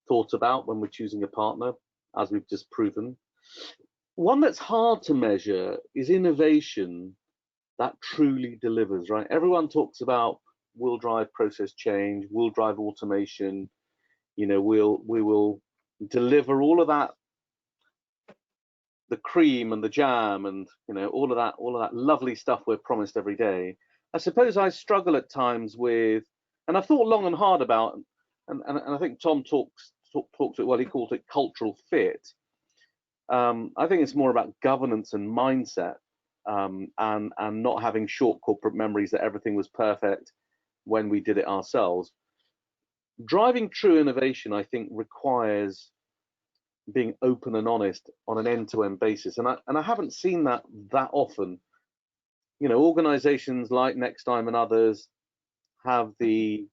thought about when we're choosing a partner, as we've just proven. One that's hard to measure is innovation that truly delivers, right? Everyone talks about we'll drive process change, we'll drive automation, we will deliver all of that, the cream and the jam and all of that lovely stuff we're promised every day. I suppose I struggle at times with, and I've thought long and hard about, and I think Tom talks it well, he calls it cultural fit. I think it's more about governance and mindset, and not having short corporate memories that everything was perfect when we did it ourselves. Driving true innovation, I think, requires being open and honest on an end-to-end basis, and I haven't seen that often. Organizations like Nexdigm and others have the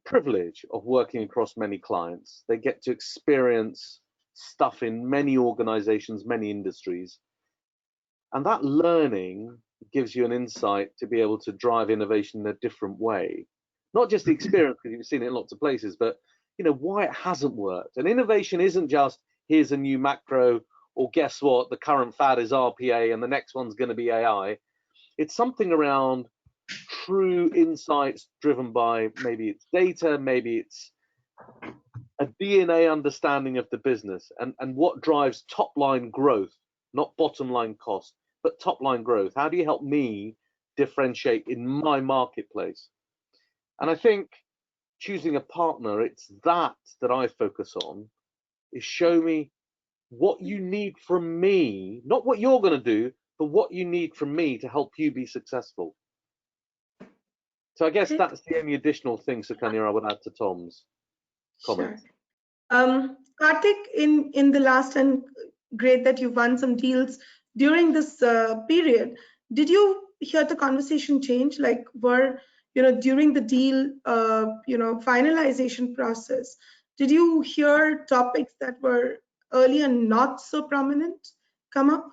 privilege of working across many clients. They get to experience stuff in many organizations, many industries, and that learning gives you an insight to be able to drive innovation in a different way. Not just the experience, because you've seen it in lots of places, but why it hasn't worked. And innovation isn't just here's a new macro, or guess what, the current fad is RPA and the next one's going to be AI. It's something around true insights driven by maybe it's data, maybe it's a DNA understanding of the business, and what drives top line growth, not bottom line cost, but top line growth. How do you help me differentiate in my marketplace? And I think choosing a partner, it's that I focus on, is show me what you need from me, not what you're going to do, but what you need from me to help you be successful. So I guess that's the only additional thing, Sukanya, I would add to Tom's comments. Sure. Karthik, in the last, and great that you've won some deals during this period, did you hear the conversation change? Like, were during the deal finalization process, did you hear topics that were earlier not so prominent come up?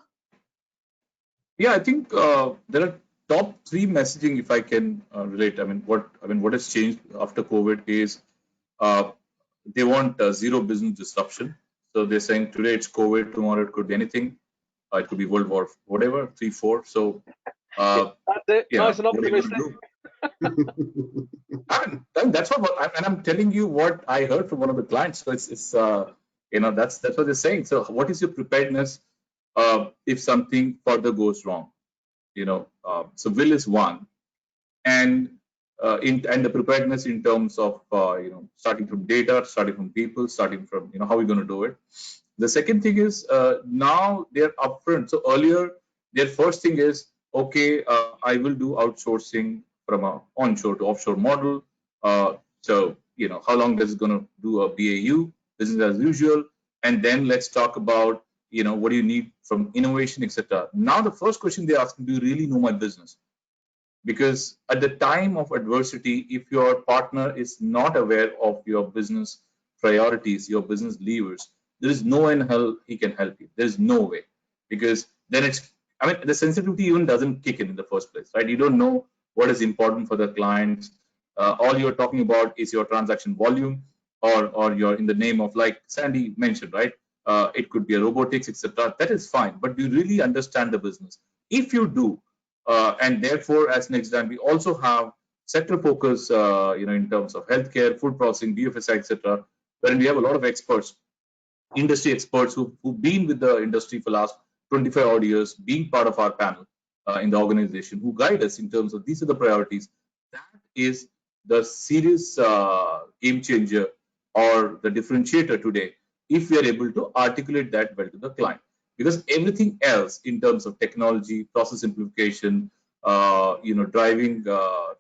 Yeah, I think there are top 3 messaging, if I can relate. What has changed after COVID is they want zero business disruption. So they're saying today it's COVID, tomorrow it could be anything. It could be World War whatever, 3, 4. So that's it. Yeah, nice and optimistic. That's what, and I'm telling you what I heard from one of the clients. So it's that's what they're saying. So what is your preparedness if something further goes wrong? So will is one, and and the preparedness in terms of starting from data, starting from people, starting from how we're going to do it. The second thing is now they're upfront. So earlier their first thing is, okay, I will do outsourcing from a onshore to offshore model. So how long this is going to do a BAU, business as usual, and then let's talk about what do you need from innovation, etc. Now the first question they ask, do you really know my business? Because at the time of adversity, if your partner is not aware of your business priorities, your business levers, there is no way in hell he can help you. There is no way, because then the sensitivity even doesn't kick in the first place, right? You don't know what is important for the clients. All you're talking about is your transaction volume, or you're in the name of, like Sandy mentioned, right? It could be a robotics, etc. That is fine, but do you really understand the business? If you do, and therefore, as Nexdigm, we also have sector focus, in terms of healthcare, food processing, BFSI, etc., wherein we have a lot of experts, industry experts who've been with the industry for the last 25 odd years, being part of our panel in the organization, who guide us in terms of these are the priorities. That is the serious game changer or the differentiator today, if we are able to articulate that well to the client. Because everything else in terms of technology, process simplification, driving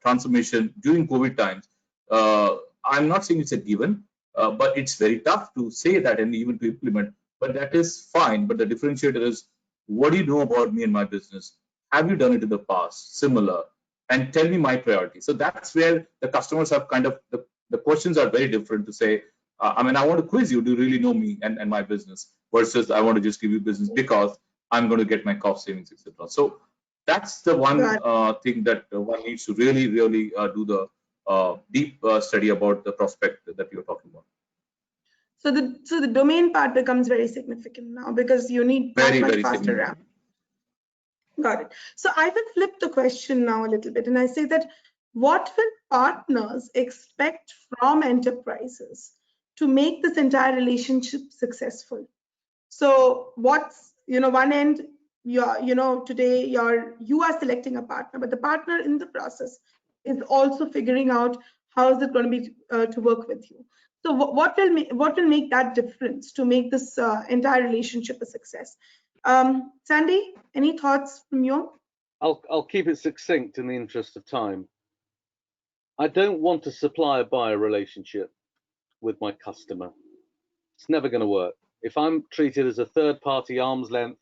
transformation during COVID times, I'm not saying it's a given, but it's very tough to say that and even to implement. But that is fine. But the differentiator is, what do you know about me and my business? Have you done it in the past? Similar. And tell me my priority. So that's where the customers have kind of, the questions are very different to say, I want to quiz you, do you really know me and my business? Versus I want to just give you business because I'm going to get my cost savings, etc. So that's the one thing that one needs to really, really do the deep study about the prospect that you're talking about. So the domain part becomes very significant now, because you need much faster ramp. Got it. So I will flip the question now a little bit, and I say that what will partners expect from enterprises to make this entire relationship successful? So what's, one end, today you are selecting a partner, but the partner in the process is also figuring out how is it going to be to work with you. So what will make that difference to make this entire relationship a success? Sandy, any thoughts from you? I'll keep it succinct in the interest of time. I don't want a supplier-buyer relationship with my customer. It's never going to work. If I'm treated as a third-party arm's length,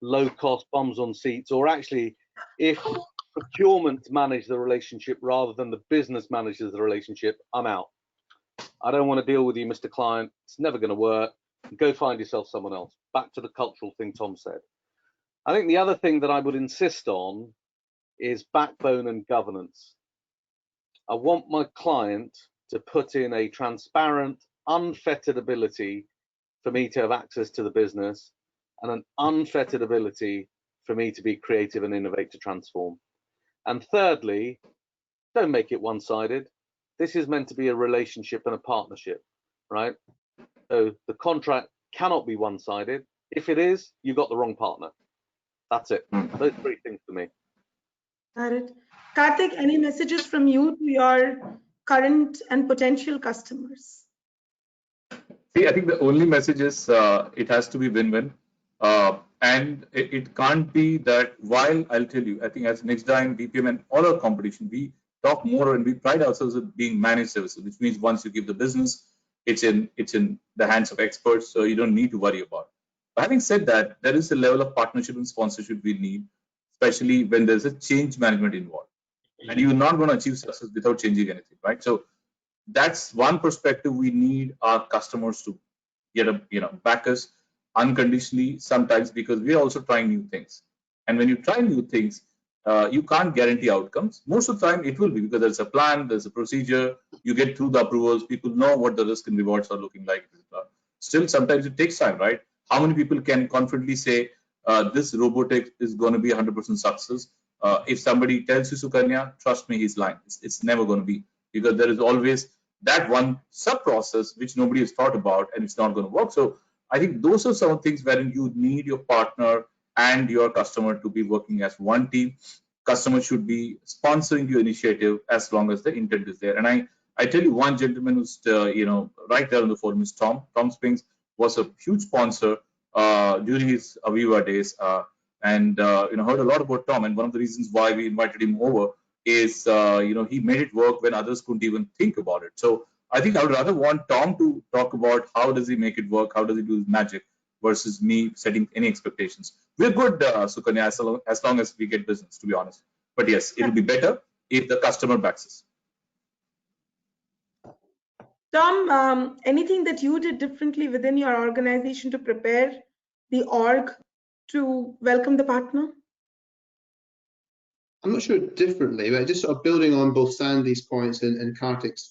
low-cost bums on seats, or actually if procurement manage the relationship rather than the business manages the relationship, I'm out. I don't want to deal with you, Mr. Client. It's never going to work. Go find yourself someone else. Back to the cultural thing Tom said. I think the other thing that I would insist on is backbone and governance. I want my client to put in a transparent, unfettered ability for me to have access to the business, and an unfettered ability for me to be creative and innovate to transform. And thirdly, don't make it one-sided. This is meant to be a relationship and a partnership, right? So the contract cannot be one-sided. If it is, you've got the wrong partner. That's it. Those three things for me. Got it. Karthik, any messages from you to your current and potential customers? See, I think the only message is it has to be win-win. And it can't be that, while I'll tell you, I think as Nexdigm, BPM, and all our competition, we talk more and we pride ourselves in being managed services, which means once you give the business, it's in the hands of experts, so you don't need to worry about it. But having said that, there is a level of partnership and sponsorship we need, especially when there's a change management involved. And you're not going to achieve success without changing anything, right? So that's one perspective. We need our customers to back us unconditionally sometimes, because we're also trying new things. And when you try new things, you can't guarantee outcomes. Most of the time it will be because there's a plan, there's a procedure, you get through the approvals, people know what the risk and rewards are looking like. Still, sometimes it takes time, right? How many people can confidently say this robotic is going to be 100% success? If somebody tells you, Sukanya, trust me, he's lying. It's never going to be, because there is always that one sub-process which nobody has thought about, and it's not going to work. So I think those are some things wherein you need your partner and your customer to be working as one team. customers should be sponsoring your initiative as long as the intent is there. And I tell you, one gentleman who's right there on the forum is Tom. Tom Springs was a huge sponsor during his Aviva days, and heard a lot about Tom. And one of the reasons why we invited him over is he made it work when others couldn't even think about it. So I think I would rather want Tom to talk about how does he make it work, how does he do his magic, versus me setting any expectations. We're good, Sukanya, as long as we get business, to be honest. But yes, it'll be better if the customer backs us. Tom, anything that you did differently within your organization to prepare the org to welcome the partner? I'm not sure differently, but just sort of building on both Sandy's points and Kartik's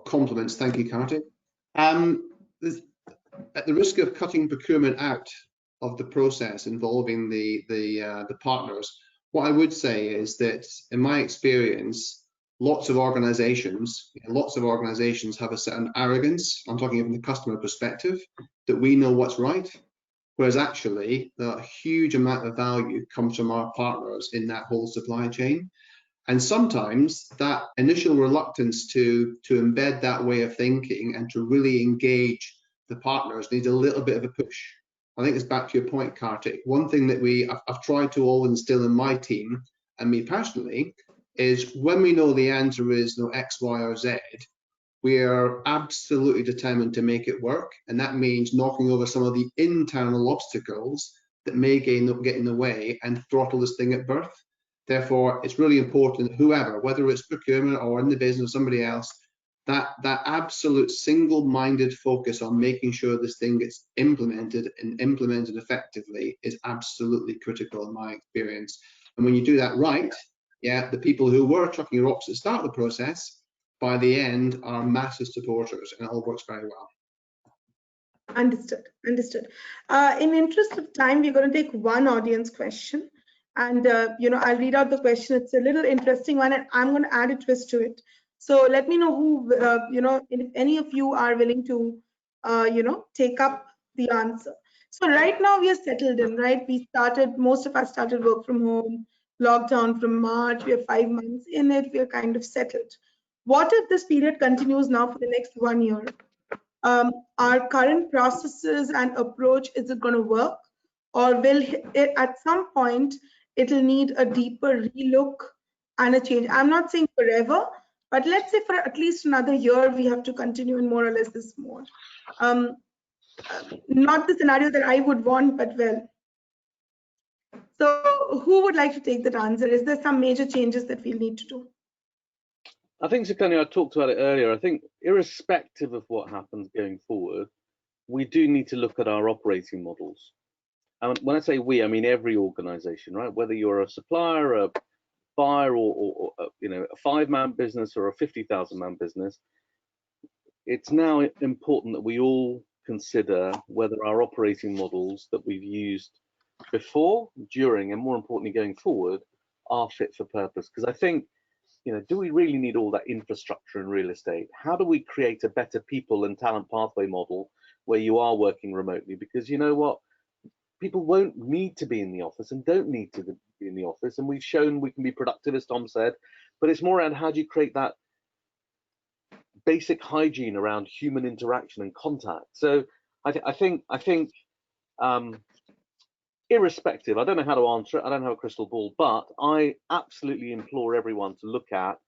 compliments. Thank you, Kartik. At the risk of cutting procurement out of the process involving the partners, what I would say is that, in my experience, lots of organizations have a certain arrogance. I'm talking from the customer perspective, that we know what's right. Whereas actually, a huge amount of value comes from our partners in that whole supply chain. And sometimes that initial reluctance to embed that way of thinking and to really engage the partners needs a little bit of a push. I think it's back to your point, Kartik. One thing that I've tried to all instill in my team and me personally is, when we know the answer is no X, Y, or Z, we are absolutely determined to make it work. And that means knocking over some of the internal obstacles that may get in the way and throttle this thing at birth. Therefore, it's really important that whoever, whether it's procurement or in the business or somebody else, that absolute single-minded focus on making sure this thing gets implemented and implemented effectively is absolutely critical in my experience. And when you do that right, the people who were chucking your ops at the start of the process, by the end, are massive supporters, and it all works very well. Understood. In interest of time, we're going to take one audience question, and I'll read out the question. It's a little interesting one, and I'm going to add a twist to it. So let me know who, if any of you are willing to, take up the answer. So right now we are settled in, right? Most of us started work from home, lockdown from March. We are 5 months in it. We are kind of settled. What if this period continues now for the next 1 year? Our current processes and approach, is it going to work? Or will it, at some point, it'll need a deeper relook and a change? I'm not saying forever, but let's say for at least another year, we have to continue in more or less this mode. Not the scenario that I would want, but well. So who would like to take that answer? Is there some major changes that we'll need to do? I think, Sukanya, I talked about it earlier. I think irrespective of what happens going forward, we do need to look at our operating models. And when I say we, I mean every organization, right? Whether you're a supplier, a buyer, or a 5-man business or a 50,000-man business, it's now important that we all consider whether our operating models that we've used before, during, and more importantly going forward, are fit for purpose. Because I think, do we really need all that infrastructure in real estate? How do we create a better people and talent pathway model where you are working remotely? Because you know what? People won't need to be in the office and don't need to be in the office. And we've shown we can be productive, as Tom said, but it's more around how do you create that basic hygiene around human interaction and contact. So I think irrespective, I don't know how to answer it, I don't have a crystal ball, but I absolutely implore everyone to look at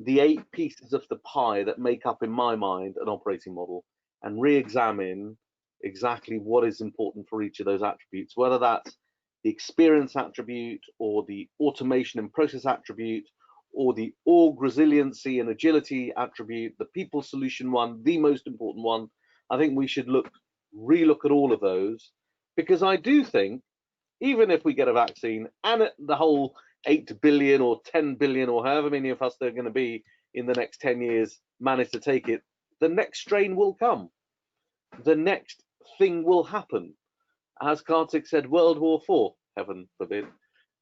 the 8 pieces of the pie that make up, in my mind, an operating model, and re-examine exactly what is important for each of those attributes, whether that's the experience attribute or the automation and process attribute or the org resiliency and agility attribute, the people solution one, the most important one. I think we should relook at all of those, because I do think, even if we get a vaccine and the whole 8 billion or 10 billion or however many of us there are going to be in the next 10 years manage to take it, the next strain will come. The next thing will happen. As Kartik said, World War IV, heaven forbid.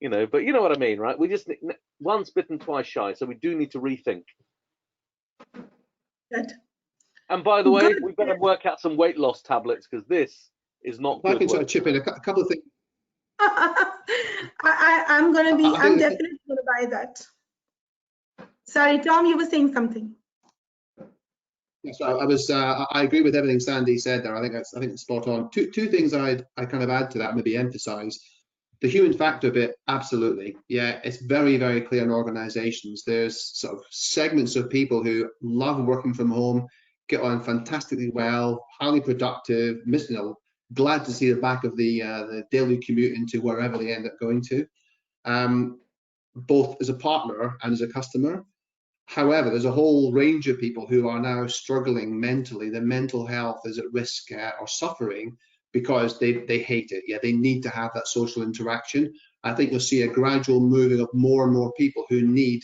But you know what I mean, right? We just, once bitten, twice shy. So we do need to rethink. Good. And by the way, we better work out some weight loss tablets, because this is not good. I can sort of chip in a couple of things. I'm definitely going to buy that. Sorry, Tom, you were saying something. Yes, I agree with everything Sandy said there. I think it's spot on. Two things I kind of add to that, maybe emphasize. The human factor bit, absolutely. Yeah, it's very, very clear in organizations. There's sort of segments of people who love working from home, get on fantastically well, highly productive, glad to see the back of the daily commute into wherever they end up going to, both as a partner and as a customer. However, there's a whole range of people who are now struggling mentally. Their mental health is at risk or suffering because they hate it. Yeah, they need to have that social interaction. I think you'll see a gradual moving of more and more people who need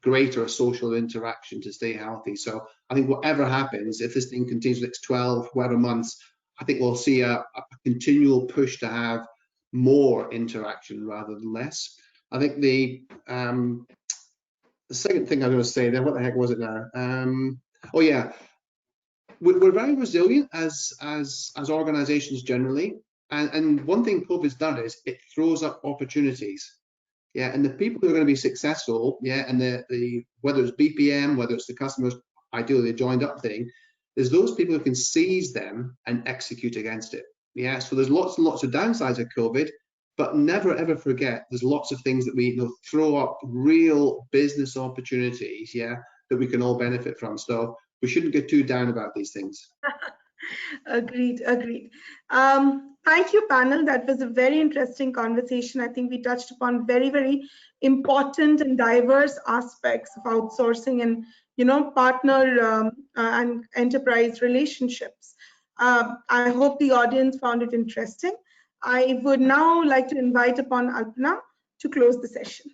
greater social interaction to stay healthy. So I think whatever happens, if this thing continues the next 12, whatever months, I think we'll see a continual push to have more interaction rather than less. I think the second thing I was going to say there, what the heck was it now? Oh yeah, we're very resilient as organizations generally, and one thing COVID's done is it throws up opportunities. Yeah, and the people who are going to be successful, yeah, and the whether it's BPM, whether it's the customers, ideally the joined up thing, there's those people who can seize them and execute against it. Yeah, so there's lots and lots of downsides of COVID, but never ever forget there's lots of things that we throw up real business opportunities, yeah, that we can all benefit from. So we shouldn't get too down about these things. Agreed. Thank you, panel. That was a very interesting conversation. I think we touched upon very, very important and diverse aspects of outsourcing and, partner and enterprise relationships. I hope the audience found it interesting. I would now like to invite upon Alpana to close the session.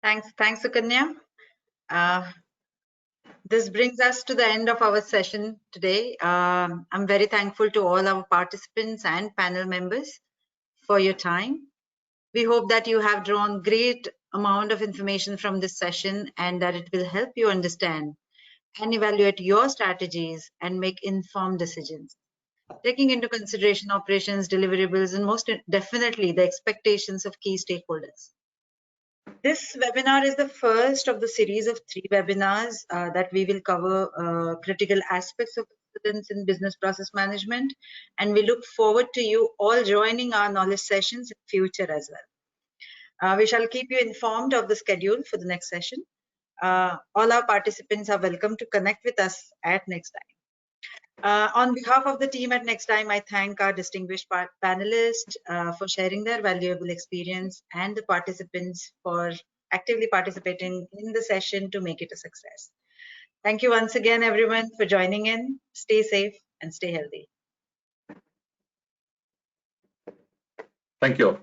Thanks, Sukanya. This brings us to the end of our session today. I'm very thankful to all our participants and panel members for your time. We hope that you have drawn great amount of information from this session and that it will help you understand and evaluate your strategies and make informed decisions, taking into consideration operations, deliverables, and most definitely the expectations of key stakeholders. This webinar is the first of the series of 3 webinars that we will cover critical aspects of excellence in business process management, and we look forward to you all joining our knowledge sessions in future as well. We shall keep you informed of the schedule for the next session. All our participants are welcome to connect with us at Nexdigm. On behalf of the team at Nexdigm, I thank our distinguished panelists for sharing their valuable experience and the participants for actively participating in the session to make it a success. Thank you once again, everyone, for joining in. Stay safe and stay healthy. Thank you.